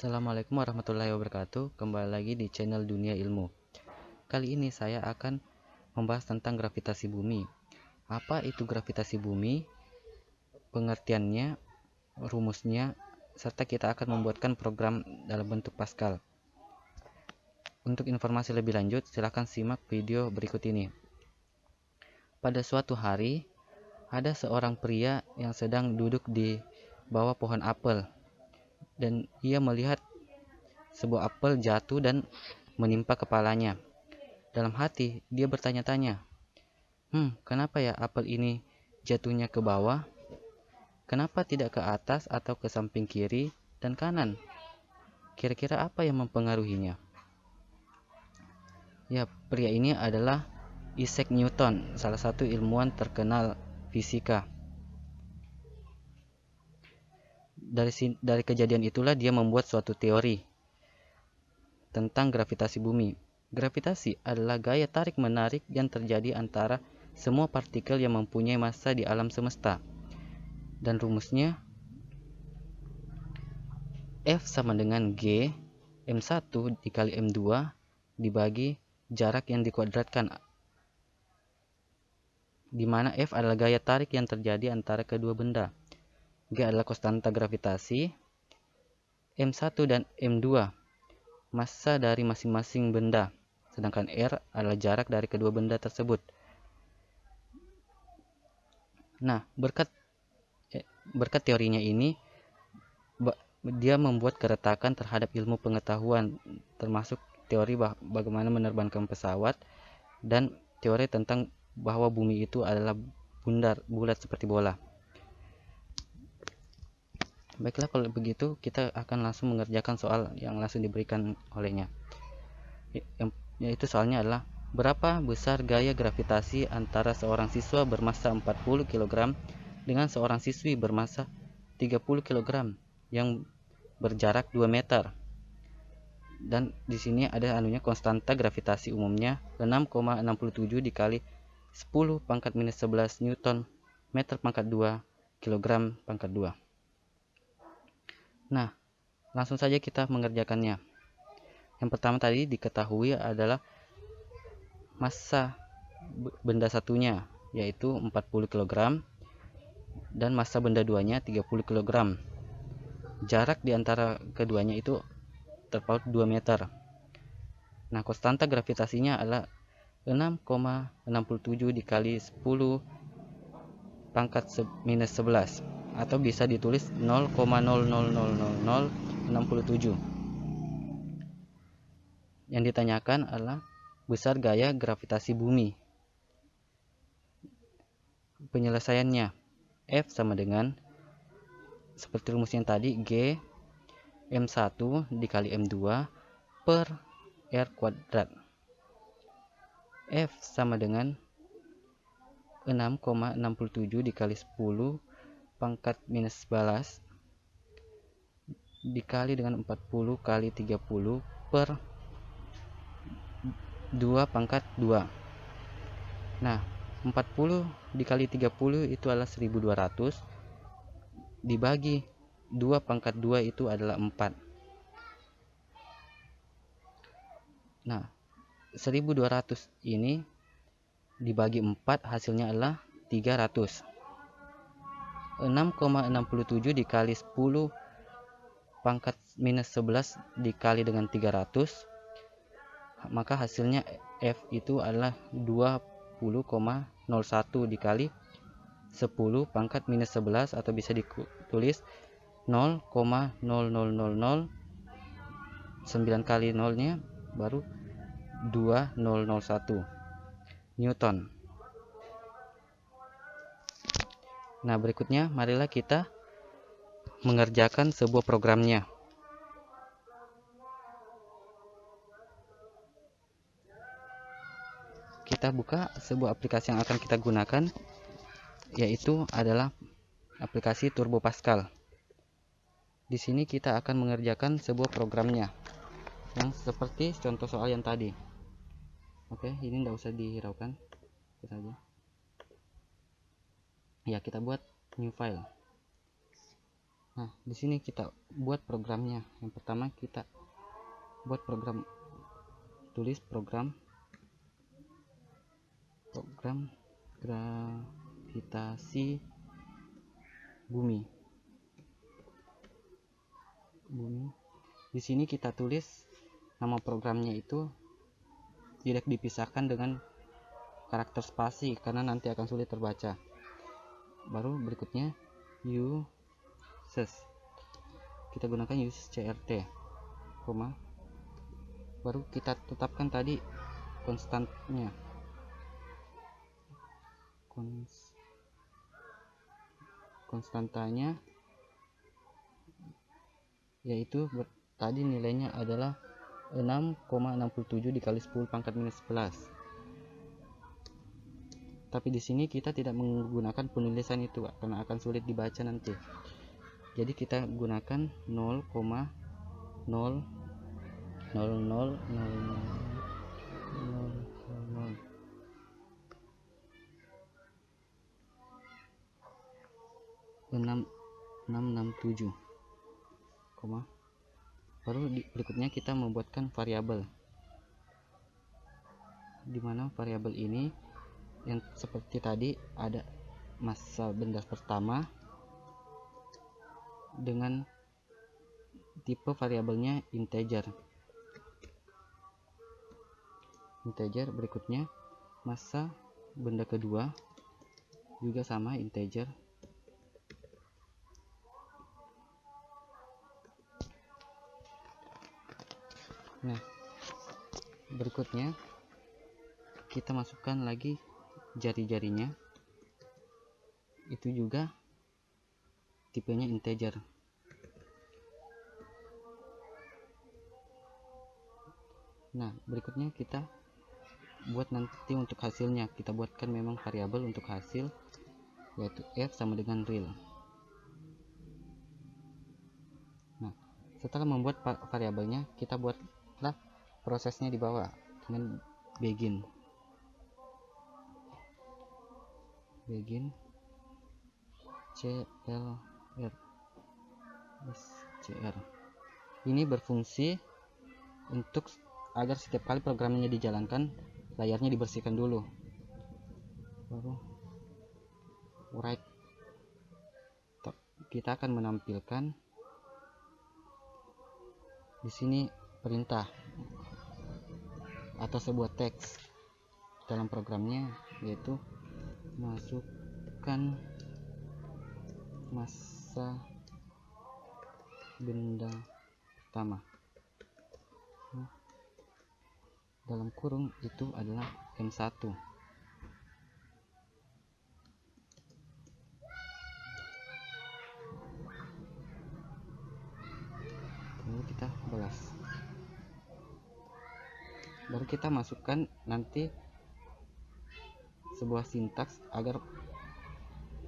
Assalamualaikum warahmatullahi wabarakatuh. Kembali lagi di channel Dunia Ilmu. Kali ini saya akan membahas tentang gravitasi bumi. Apa itu gravitasi bumi? Pengertiannya, rumusnya, serta kita akan membuatkan program dalam bentuk Pascal. Untuk informasi lebih lanjut, silakan simak video berikut ini. Pada suatu hari, ada seorang pria yang sedang duduk di bawah pohon apel. Dan ia melihat sebuah apel jatuh dan menimpa kepalanya. Dalam hati, dia bertanya-tanya, kenapa ya apel ini jatuhnya ke bawah? Kenapa tidak ke atas atau ke samping kiri dan kanan? Kira-kira apa yang mempengaruhinya? Ya, pria ini adalah Isaac Newton, salah satu ilmuwan terkenal fisika. Dari kejadian itulah dia membuat suatu teori tentang gravitasi bumi. Gravitasi adalah gaya tarik-menarik yang terjadi antara semua partikel yang mempunyai massa di alam semesta. Dan rumusnya F sama dengan G M1 dikali M2 dibagi jarak yang dikuadratkan, di mana F adalah gaya tarik yang terjadi antara kedua benda. G adalah konstanta gravitasi, M1 dan M2 massa dari masing-masing benda, sedangkan R adalah jarak dari kedua benda tersebut. Nah, berkat teorinya ini, dia membuat keretakan terhadap ilmu pengetahuan, termasuk teori bagaimana menerbangkan pesawat dan teori tentang bahwa bumi itu adalah bulat seperti bola. Baiklah, kalau begitu kita akan langsung mengerjakan soal yang langsung diberikan olehnya. Yaitu soalnya adalah berapa besar gaya gravitasi antara seorang siswa bermassa 40 kg dengan seorang siswi bermassa 30 kg yang berjarak 2 meter. Dan di sini ada konstanta gravitasi umumnya 6,67 dikali 10 pangkat minus 11 Newton meter pangkat 2 kilogram pangkat 2. Nah, langsung saja kita mengerjakannya. Yang pertama tadi diketahui adalah massa benda satunya, yaitu 40 kg, dan massa benda duanya 30 kg. Jarak di antara keduanya itu terpaut 2 meter. Nah, konstanta gravitasinya adalah 6,67 dikali 10 pangkat minus 11, atau bisa ditulis 0,000067. Yang ditanyakan adalah besar gaya gravitasi bumi. Penyelesaiannya, F sama dengan seperti rumus yang tadi, G M1 dikali M2 per R kuadrat. F sama dengan 6,67 dikali 10 pangkat minus 11 dikali dengan 40 kali 30 per 2 pangkat 2. Nah, 40 dikali 30 itu adalah 1200, dibagi 2 pangkat 2 itu adalah 4. Nah, 1200 ini dibagi 4 hasilnya adalah 300. 6,67 dikali 10 pangkat minus 11 dikali dengan 300, maka hasilnya F itu adalah 20,01 dikali 10 pangkat minus 11, atau bisa ditulis 0,00009 kali 0 nya baru 2001 Newton. Nah, berikutnya marilah kita mengerjakan sebuah programnya. Kita buka sebuah aplikasi yang akan kita gunakan, yaitu adalah aplikasi Turbo Pascal. Di sini kita akan mengerjakan sebuah programnya yang seperti contoh soal yang tadi. Oke, ini tidak usah dihiraukan, itu saja. Ya, kita buat new file. Nah, di sini kita buat programnya. Yang pertama kita buat program, tulis program gravitasi bumi. Di sini kita tulis nama programnya itu tidak dipisahkan dengan karakter spasi karena nanti akan sulit terbaca. Baru berikutnya uses, kita gunakan uses crt, baru kita tetapkan tadi konstantnya, konstantanya yaitu tadi nilainya adalah 6,67 dikali 10 pangkat minus 11. Tapi di sini kita tidak menggunakan penulisan itu karena akan sulit dibaca nanti. Jadi kita gunakan 0,0000667, baru berikutnya kita membuatkan variabel, dimana variabel ini yang seperti tadi ada massa benda pertama dengan tipe variabelnya integer. Berikutnya massa benda kedua juga sama, integer. Nah, berikutnya kita masukkan lagi jari-jarinya, itu juga tipenya integer. Nah, berikutnya kita buat nanti untuk hasilnya, kita buatkan memang variabel untuk hasil, yaitu f sama dengan real. Nah, setelah membuat variabelnya, kita buatlah prosesnya di bawah dengan begin clr. Ini berfungsi untuk agar setiap kali programnya dijalankan, layarnya dibersihkan dulu. Baru write, kita akan menampilkan di sini perintah atau sebuah teks dalam programnya, yaitu masukkan massa benda pertama, dalam kurung itu adalah M1. Lalu kita balas, baru kita masukkan nanti sebuah sintaks agar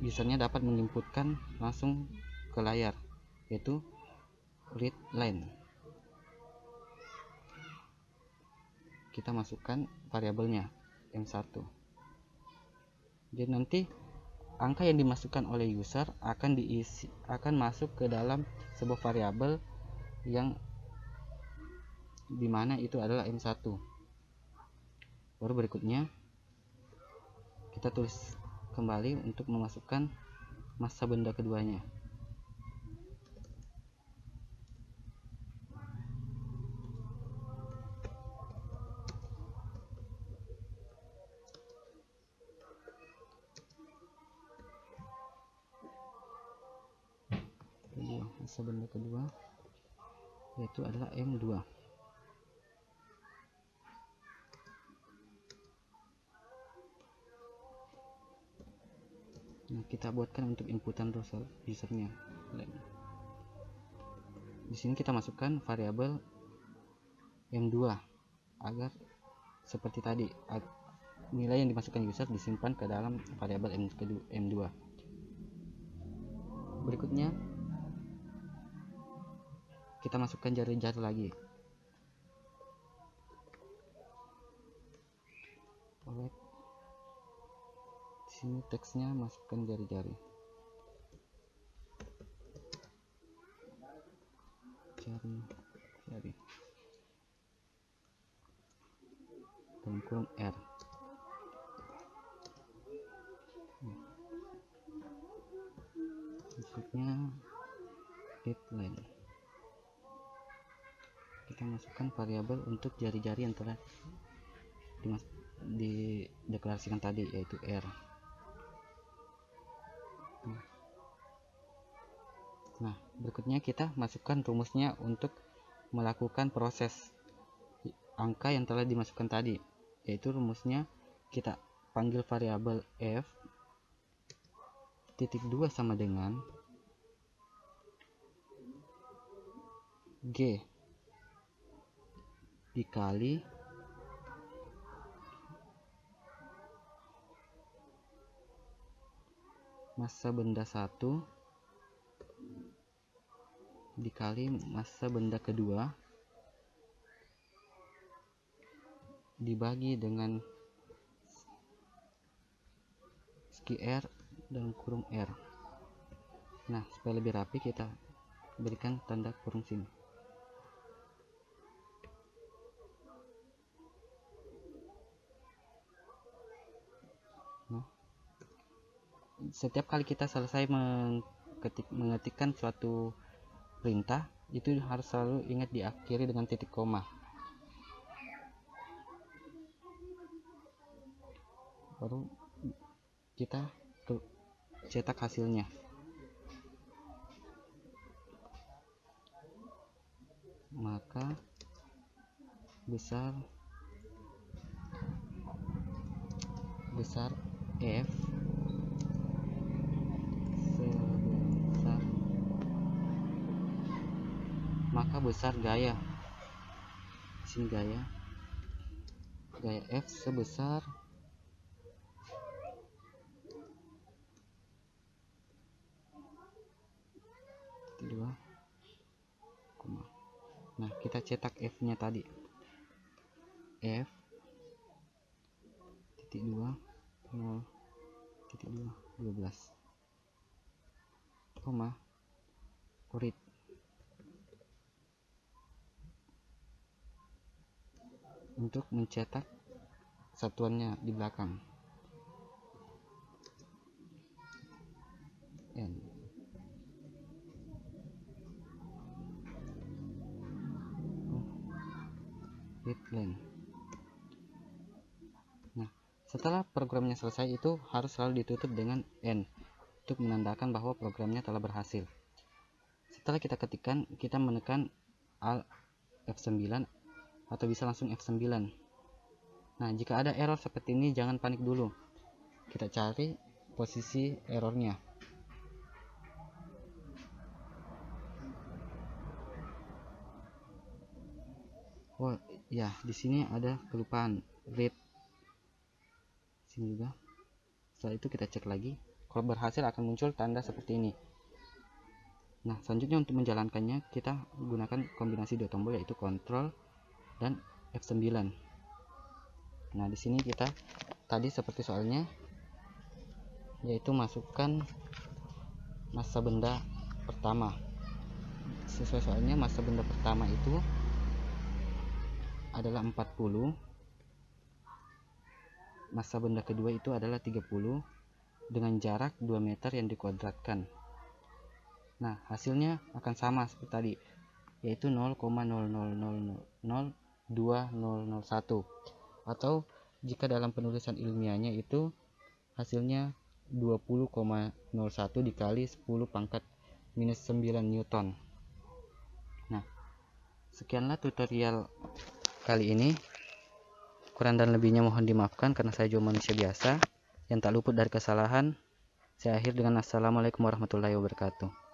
usernya dapat menginputkan langsung ke layar, yaitu read line. Kita masukkan variabelnya M1. Jadi nanti angka yang dimasukkan oleh user akan masuk ke dalam sebuah variabel yang dimana itu adalah M1. Baru berikutnya kita tulis kembali untuk memasukkan massa benda keduanya. Massa benda kedua yaitu adalah M2. Nah, kita buatkan untuk inputan usernya. Di sini kita masukkan variabel M2 agar seperti tadi, nilai yang dimasukkan user disimpan ke dalam variabel M2. Berikutnya kita masukkan jari-jari lagi. Di sini teksnya masukkan jari-jari. jari dalam kurung R. Berikutnya deadline. Kita masukkan variabel untuk jari-jari yang telah dideklarasikan tadi, yaitu R. Nah, berikutnya kita masukkan rumusnya untuk melakukan proses angka yang telah dimasukkan tadi, yaitu rumusnya kita panggil variabel f titik 2 sama dengan g dikali massa benda 1 dikali massa benda kedua dibagi dengan segi R dalam kurung R. Nah, supaya lebih rapi kita berikan tanda kurung sini. Nah, setiap kali kita selesai mengetikkan suatu perintah, itu harus selalu ingat diakhiri dengan titik koma. Baru kita cetak hasilnya. Maka besar F sebesar, maka besar gaya sini gaya F sebesar 2, nah kita cetak F nya tadi, F titik 2 0 titik 2 12 koma read untuk mencetak satuannya di belakang N. Readline. Nah, setelah programnya selesai, itu harus selalu ditutup dengan N untuk menandakan bahwa programnya telah berhasil. Setelah kita ketikkan, kita menekan Alt F9 atau bisa langsung F9. Nah, jika ada error seperti ini, jangan panik dulu. Kita cari posisi errornya. Oh ya, di sini ada kelupaan read. Sini juga. Setelah itu kita cek lagi. Kalau berhasil akan muncul tanda seperti ini. Nah, selanjutnya untuk menjalankannya kita gunakan kombinasi dua tombol, yaitu Ctrl dan F9. Nah, di sini kita tadi seperti soalnya, yaitu masukkan massa benda pertama. Sesuai soalnya, massa benda pertama itu adalah 40, massa benda kedua itu adalah 30 dengan jarak 2 meter yang dikuadratkan. Nah, hasilnya akan sama seperti tadi, yaitu 0,00000201, atau jika dalam penulisan ilmiahnya itu hasilnya 20,01 dikali 10 pangkat minus 9 Newton. Nah, sekianlah tutorial kali ini. Kurang dan lebihnya mohon dimaafkan karena saya juga manusia biasa yang tak luput dari kesalahan. Saya akhir dengan assalamualaikum warahmatullahi wabarakatuh.